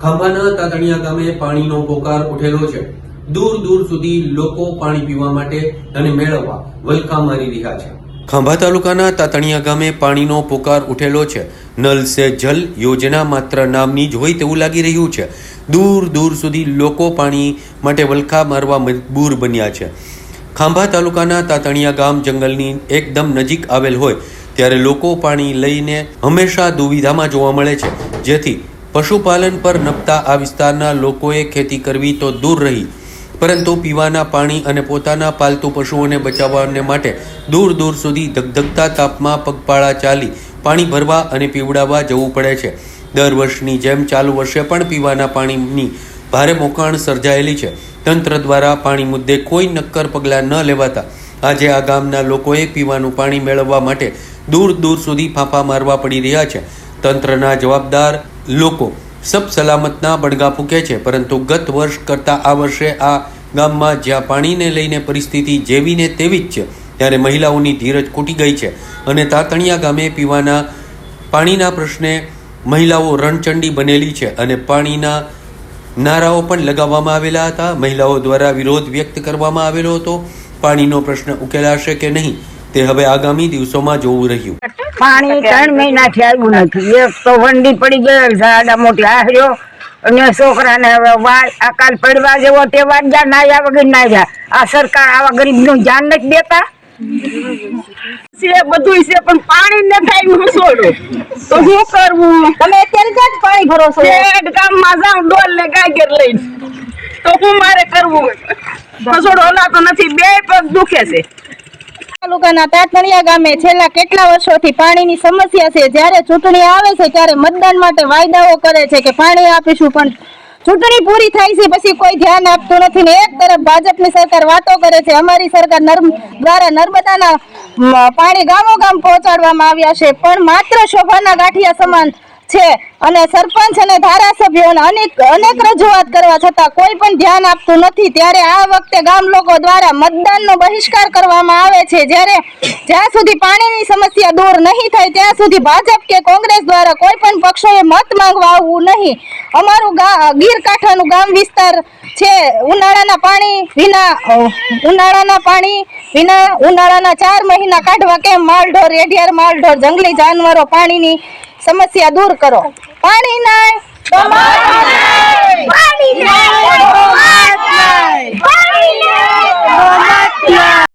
ખાંભાના તાતણિયા ગામે પાણીનો પોકાર ઉઠેલો છે। દૂર દૂર સુધી લોકો પાણી પીવા માટે અને મેળવવા વલખા મારી રહ્યા છે। ખાંભા તાલુકાના તાતણિયા ગામે પાણીનો પોકાર ઉઠેલો છે। નલ સે જલ યોજના માત્ર નામની જ હોય તેવું લાગી રહ્યું છે। દૂર દૂર સુધી લોકો પાણી માટે વલખા મારવા મજબૂર બન્યા છે। ખાંભા તાલુકાના તાતણિયા ગામ જંગલની એકદમ નજીક આવેલ હોય ત્યારે લોકો પાણી લઈને હંમેશા દુવિધામાં જોવા મળે છે, જેથી પશુપાલન પર નપતા આ વિસ્તારના લોકોએ ખેતી કરવી તો દૂર રહી, પરંતુ પીવાના પાણી અને પોતાના પાલતુ પશુઓને બચાવવાને માટે દૂર દૂર સુધી ધગધગતા તાપમાં પગપાળા ચાલી પાણી ભરવા અને પીવડાવવા જવું પડે છે। દર વર્ષની જેમ ચાલુ વર્ષે પણ પીવાના પાણીની ભારે મોકાણ સર્જાયેલી છે। તંત્ર દ્વારા પાણી મુદ્દે કોઈ નક્કર પગલાં ન લેવાતા આજે આ ગામના લોકોએ પીવાનું પાણી મેળવવા માટે દૂર દૂર સુધી ફાંફા મારવા પડી રહ્યા છે। તંત્રના જવાબદાર લોકો સબ સલામતના બળગા ફૂંકે છે, પરંતુ ગત વર્ષ કરતાં આ વર્ષે આ ગામમાં જ્યાં પાણીને લઈને પરિસ્થિતિ જેવીને તેવી જ છે, ત્યારે મહિલાઓની ધીરજ ખૂટી ગઈ છે અને તાતણિયા ગામે પીવાના પાણીના પ્રશ્ને મહિલાઓ રણચંડી બનેલી છે અને પાણીના નારાઓ પણ લગાવવામાં આવેલા હતા। મહિલાઓ દ્વારા વિરોધ વ્યક્ત કરવામાં આવેલો હતો। પાણીનો પ્રશ્ન ઉકેલાશે કે નહીં તે હવે આગામી દિવસોમાં જોવું રહ્યું। પાણી 3 મહિનાથી આવ્યું નથી। એક તો વંડી પડી ગયો, ઝાડા મોટી આહર્યો અને છોકરાને વાળ આકાલ પડવા જેવો તે વાગ્યા નાયા વગર નાયા। આ સરકાર આવા ગરીબનું ધ્યાન નથી દેતા છે, બધું છે પણ પાણી ન થાય હું છોડો તો શું કરવું? તમે અત્યારે ક્યાં પાણી ભરો છો? ગામમાં જાઉં ડોલ ને ગાગર લઈને તો હું મારે કરવું? છોડો ઓલાતો નથી, બે પગ દુખે છે। તાલુકાના તાતણિયા ગામે છેલ્લા કેટલા વર્ષોથી પાણીની સમસ્યા છે। જ્યારે ચૂંટણી આવે છે ત્યારે મતદાન માટે વાયદાઓ કરે છે કે પાણી આપીશું, પણ ચૂંટણી પૂરી થાય છે પછી કોઈ ધ્યાન આપતું નથી ને એક તરફ ભાજપની સરકાર વાતો કરે છે। અમારી સરકાર દ્વારા નર્મદાના પાણી ગામો ગામ પહોંચાડવામાં આવ્યા છે, પણ માત્ર શોભાના ગાંઠિયા સમાન છે અને સરપંચ અને ધારાસભ્યોને અનેક રજૂઆત કરવા છતાં કોઈ પણ ધ્યાન આપતું નથી। ત્યારે આ વખતે ગામ લોકો દ્વારા મતદાનનો બહિષ્કાર કરવામાં આવે છે। જ્યાં સુધી પાણીની સમસ્યા દૂર નહીં થાય ત્યાં સુધી ભાજપ કે કોંગ્રેસ દ્વારા કોઈ પણ પક્ષોએ મત માંગવા આવવું નહીં। અમારું ગીર કાંઠાનું ગામ વિસ્તાર છે। ઉનાળાના પાણી વિના ઉનાળાના 4 મહિના કાઢવા કેમ? માલઢોર, રેઢિયાર માલઢોર, જંગલી જાનવરો, પાણીની સમસ્યા દૂર કરો। પાણી નહીં તો પાણી નહીં, પાણી નહીં તો